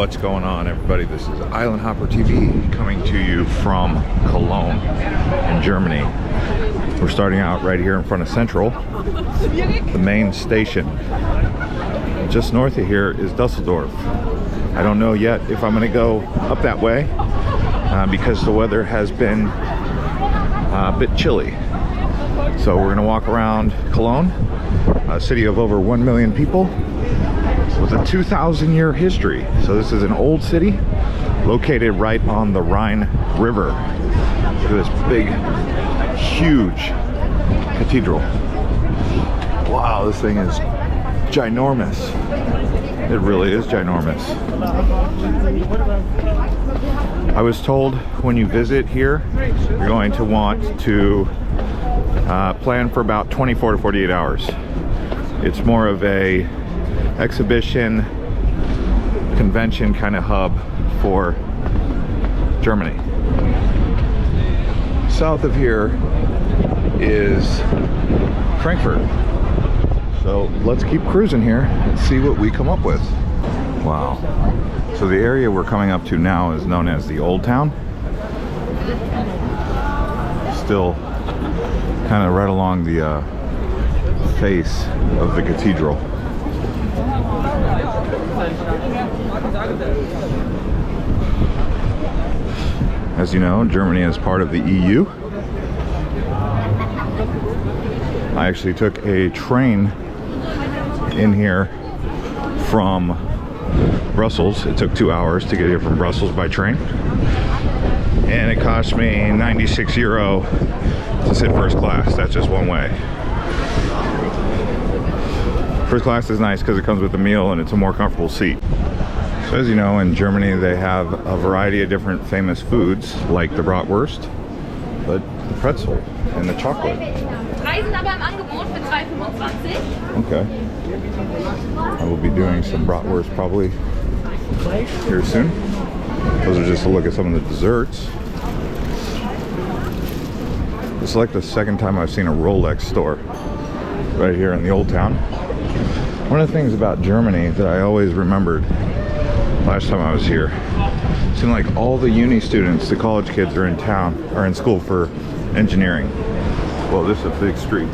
What's going on, everybody? This is Island Hopper TV coming to you from Cologne in Germany. We're starting out right here in front of Central, the main station. Just north of here is Dusseldorf. I don't know yet if I'm going to go up that way because the weather has been a bit chilly. So we're going to walk around Cologne, a city of over 1 million people with a 2,000-year history. So this is an old city located right on the Rhine River. Look at this big, huge cathedral. Wow, this thing is ginormous. It really is ginormous. I was told when you visit here, you're going to want to plan for about 24 to 48 hours. It's more of a exhibition, convention kind of hub for Germany. South of here is Frankfurt. So let's keep cruising here and see what we come up with. Wow. So the area we're coming up to now is known as the Old Town. Still kind of right along the face of the cathedral. As you know, Germany is part of the EU. I actually took a train in here from Brussels. It took 2 hours to get here from Brussels by train. And it cost me 96 euro to sit first class. That's just one way. First class is nice because it comes with a meal and it's a more comfortable seat. So as you know, in Germany they have a variety of different famous foods like the bratwurst, but the pretzel and the chocolate. Okay. I will be doing some bratwurst probably here soon. Those are just a look at some of the desserts. It's like the second time I've seen a Rolex store right here in the Old Town. One of the things about Germany that I always remembered last time I was here, it seemed like all the uni students, the college kids are in town, are in school for engineering. Well, this is a big street.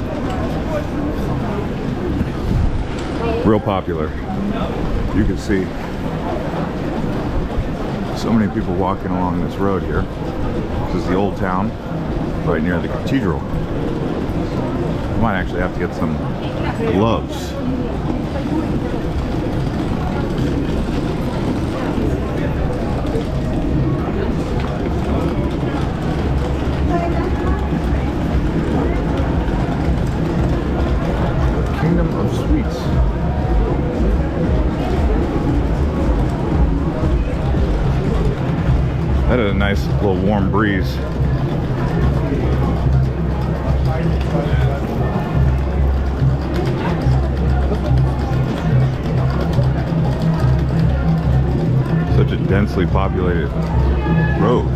Real popular. You can see so many people walking along this road here. This is the Old Town, right near the cathedral. I might actually have to get some gloves. Kingdom of Sweets. That is a nice little warm breeze. Such a densely populated road.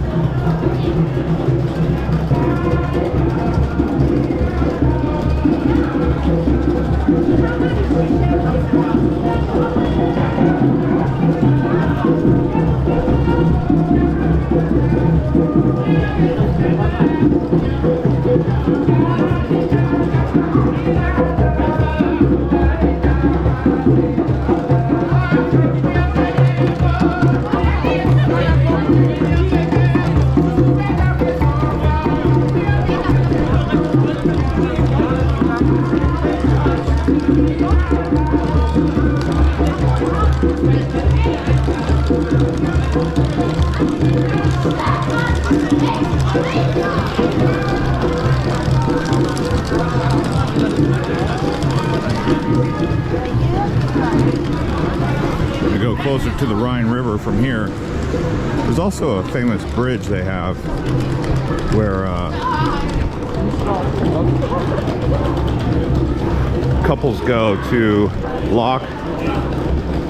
To go closer to the Rhine River from here, there's also a famous bridge they have where couples go to lock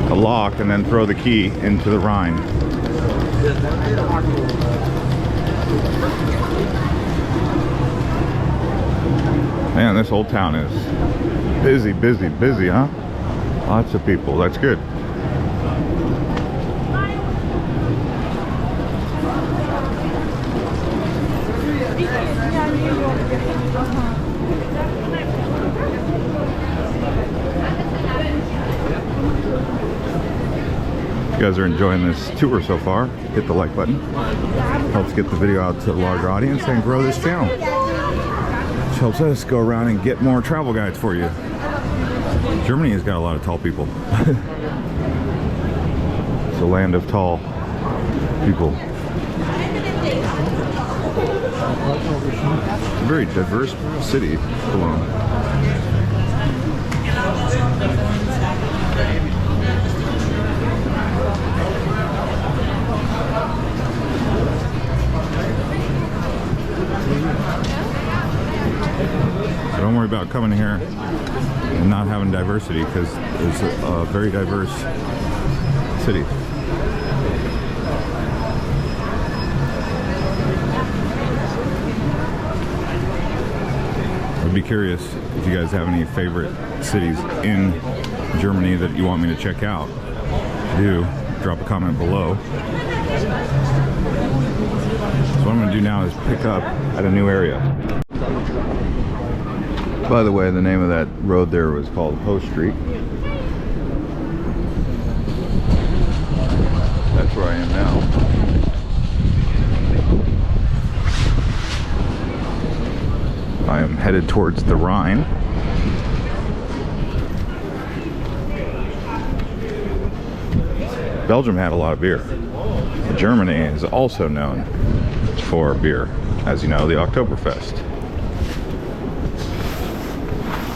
a lock and then throw the key into the Rhine. Man, this whole town is busy, busy, busy, huh? Lots of people. That's good. If you guys are enjoying this tour so far, hit the like button. Helps get the video out to a larger audience and grow this channel. Which helps us go around and get more travel guides for you. Germany has got a lot of tall people. It's a land of tall people. It's a very diverse city, Cologne. So don't worry about coming here and not having diversity, because it's a very diverse city. I'd be curious if you guys have any favorite cities in Germany that you want me to check out. If you do, drop a comment below. So what I'm going to do now is pick up at a new area. By the way, the name of that road there was called Hohe Street. That's where I am now. I am headed towards the Rhine. Belgium had a lot of beer. Germany is also known for beer, as you know, the Oktoberfest.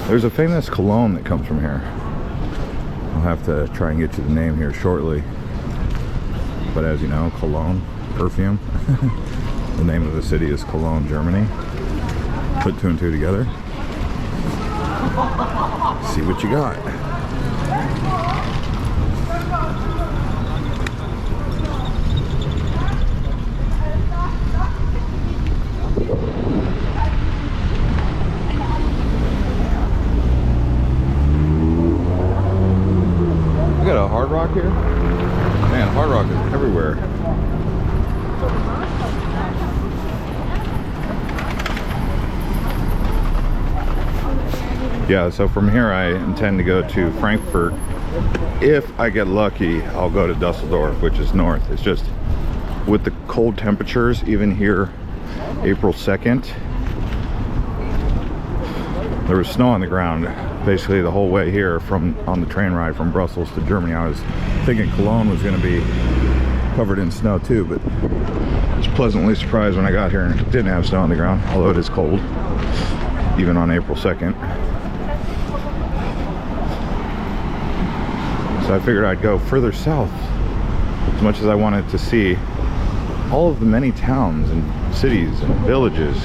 There's a famous cologne that comes from here. I'll have to try and get you the name here shortly. But as you know, Cologne, perfume. The name of the city is Cologne, Germany. Put two and two together. See what you got. We got a Hard Rock here? Man, Hard Rock is everywhere. Yeah, so from here I intend to go to Frankfurt. If I get lucky, I'll go to Dusseldorf, which is north. It's just with the cold temperatures, even here, April 2nd, there was snow on the ground basically the whole way here on the train ride from Brussels to Germany. I was thinking Cologne was going to be covered in snow too, but I was pleasantly surprised when I got here and it didn't have snow on the ground, although it is cold, even on April 2nd. So I figured I'd go further south, as much as I wanted to see all of the many towns and cities and villages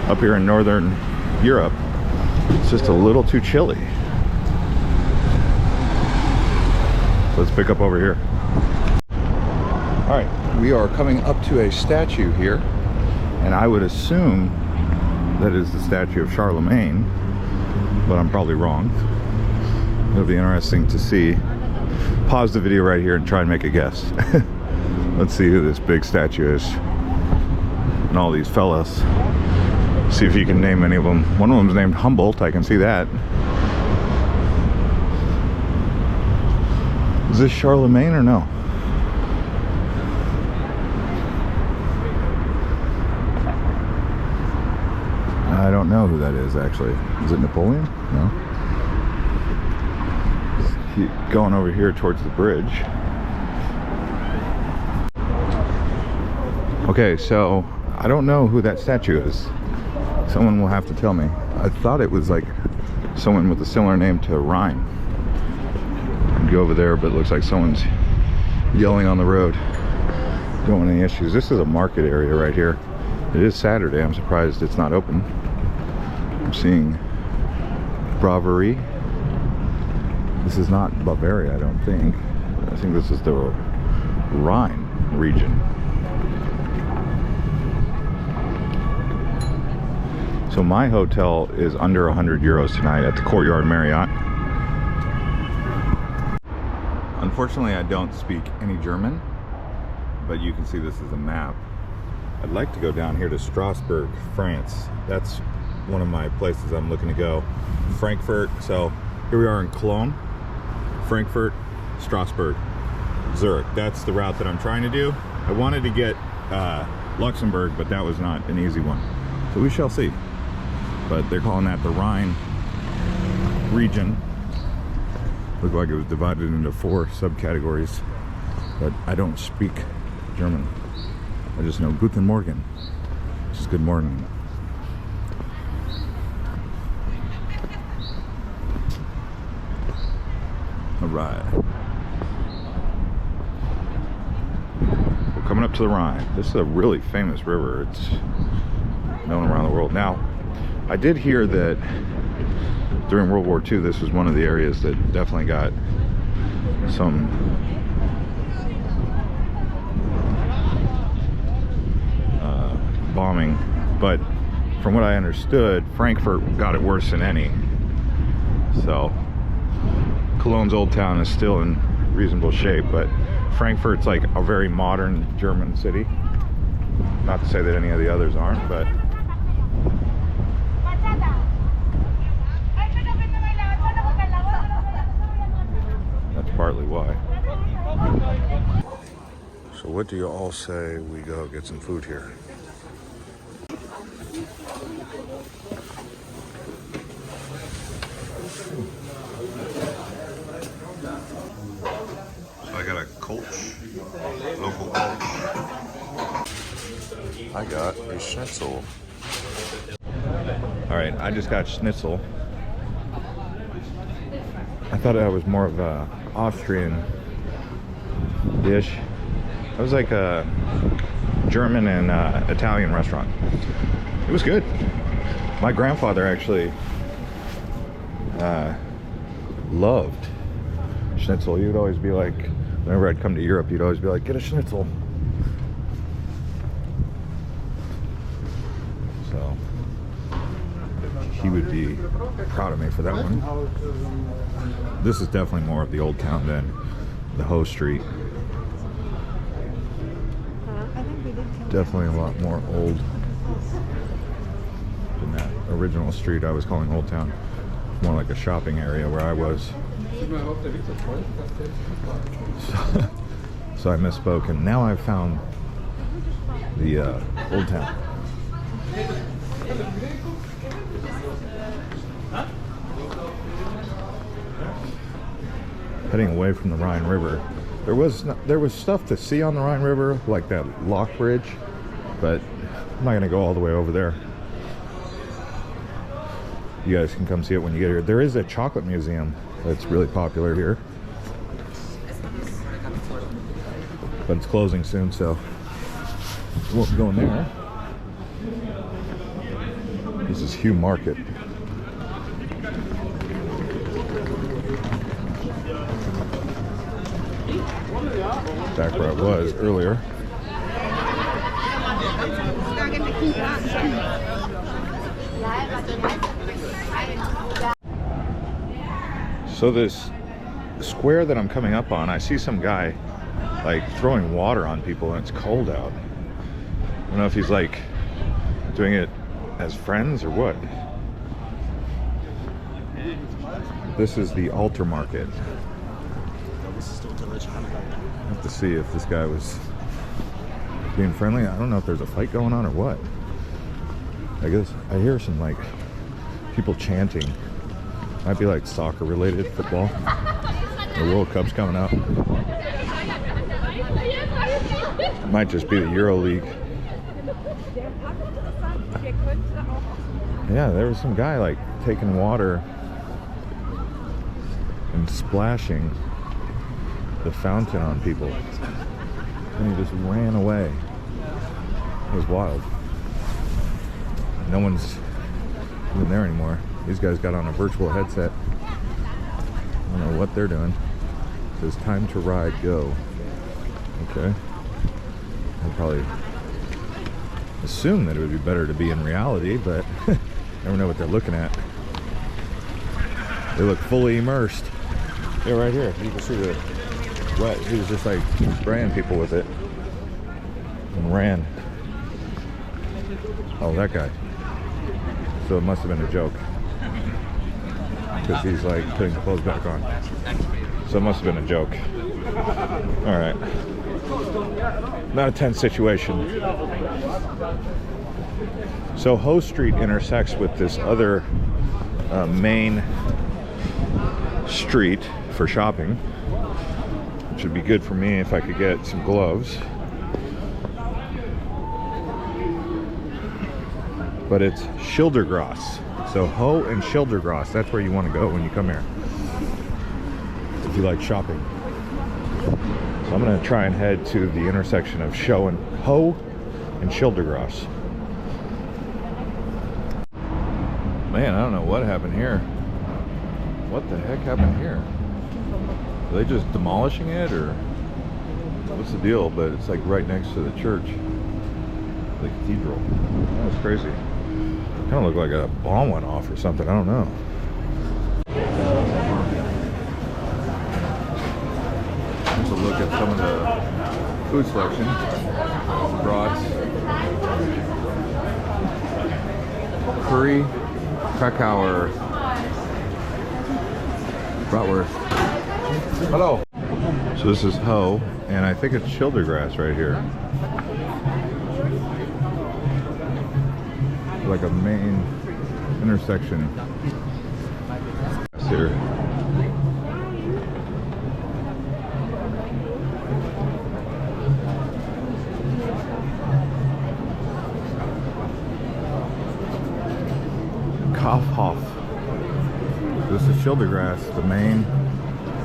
up here in northern Europe. It's just a little too chilly. So let's pick up over here. All right, we are coming up to a statue here, and I would assume that is the statue of Charlemagne, but I'm probably wrong. It'll be interesting to see. Pause the video right here and try and make a guess. Let's see who this big statue is. And all these fellas. See if you can name any of them. One of them's named Humboldt, I can see that. Is this Charlemagne or no? I don't know who that is actually. Is it Napoleon? No. Keep going over here towards the bridge. Okay, so I don't know who that statue is. Someone will have to tell me. I thought it was like someone with a similar name to Rhine. I'd go over there, but it looks like someone's yelling on the road. Don't want any issues. This is a market area right here. It is Saturday. I'm surprised it's not open. I'm seeing Bravery. This is not Bavaria, I don't think. I think this is the Rhine region. So my hotel is under 100 euros tonight at the Courtyard Marriott. Unfortunately, I don't speak any German, but you can see this is a map I'd like to go down here to Strasbourg, France. That's one of my places I'm looking to go. Frankfurt. So here we are in Cologne, Frankfurt, Strasbourg, Zurich. That's the route that I'm trying to do. I wanted to get Luxembourg, but that was not an easy one. So we shall see. But they're calling that the Rhine region. Looked like it was divided into 4 subcategories, but I don't speak German. I just know Guten Morgen, which is good morning. All right. We're coming up to the Rhine. This is a really famous river. It's known around the world. Now, I did hear that during World War II, this was one of the areas that definitely got some bombing, but from what I understood, Frankfurt got it worse than any. So Cologne's old town is still in reasonable shape, but Frankfurt's like a very modern German city. Not to say that any of the others aren't, but that's partly why. So what do you all say we go get some food here? So I got a Kolsch, local Kolsch. I got a schnitzel. All right, I just got schnitzel. I thought that was more of a Austrian dish. It was like a German and Italian restaurant. It was good. My grandfather actually loved schnitzel. He would always be like, whenever I'd come to Europe, he'd always be like, get a schnitzel. So he would be proud of me for that one. This is definitely more of the old town than the Hohe Street. Definitely a lot more old than that original street I was calling Old Town. More like a shopping area where I was. So I misspoke, and now I've found the Old Town. Heading away from the Rhine River. There was stuff to see on the Rhine River, like that lock bridge, but I'm not gonna go all the way over there. You guys can come see it when you get here. There is a chocolate museum that's really popular here, but it's closing soon, so we won't be going there. This is Hohe Market. Back where I was earlier. So this square that I'm coming up on, I see some guy like throwing water on people and it's cold out. I don't know if he's like doing it as friends or what. This is the altar market. I have to see if this guy was being friendly. I don't know if there's a fight going on or what. I guess I hear some like people chanting. Might be like soccer related, football. The World Cup's coming up. Might just be the Euro League. Yeah, there was some guy like taking water and splashing the fountain on people, and he just ran away. It was wild. No one's even there anymore. These guys got on a virtual headset. I don't know what they're doing. It says time to ride, go. Okay. I'd probably assume that it would be better to be in reality, but never know what they're looking at. They look fully immersed. Yeah, right here. You can see the wet. He was just like spraying people with it and ran. Oh, that guy. So it must have been a joke. Because he's like putting the clothes back on. So it must have been a joke. Alright. Not a tense situation. So Hohe Street intersects with this other main street for shopping, which would be good for me if I could get some gloves. But it's Schildergrass. So Hohe and Schildergrass, that's where you want to go when you come here, if you like shopping. So I'm going to try and head to the intersection of Hohe and Schildergrass. Man, I don't know what happened here. What the heck happened here? Are they just demolishing it, or what's the deal? But it's like right next to the church, the cathedral. That was crazy. Kind of looked like a bomb went off or something. I don't know. Here's a look at some of the food selection. Brats, curry, Krakauer, bratwurst. Hello. So this is Hohe, and I think it's Schildergrass right here. Like a main intersection here. Kaufhof. This is Schildergrass, the main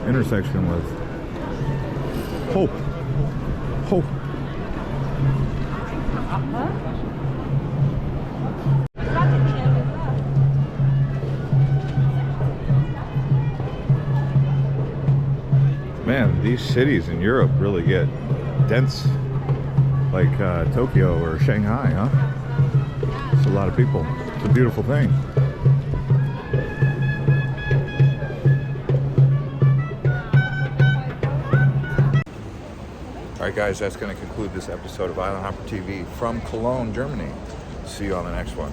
intersection with Hope. Man, these cities in Europe really get dense, like Tokyo or Shanghai, huh? It's a lot of people. It's a beautiful thing. Alright guys, that's going to conclude this episode of Island Hopper TV from Cologne, Germany. See you on the next one.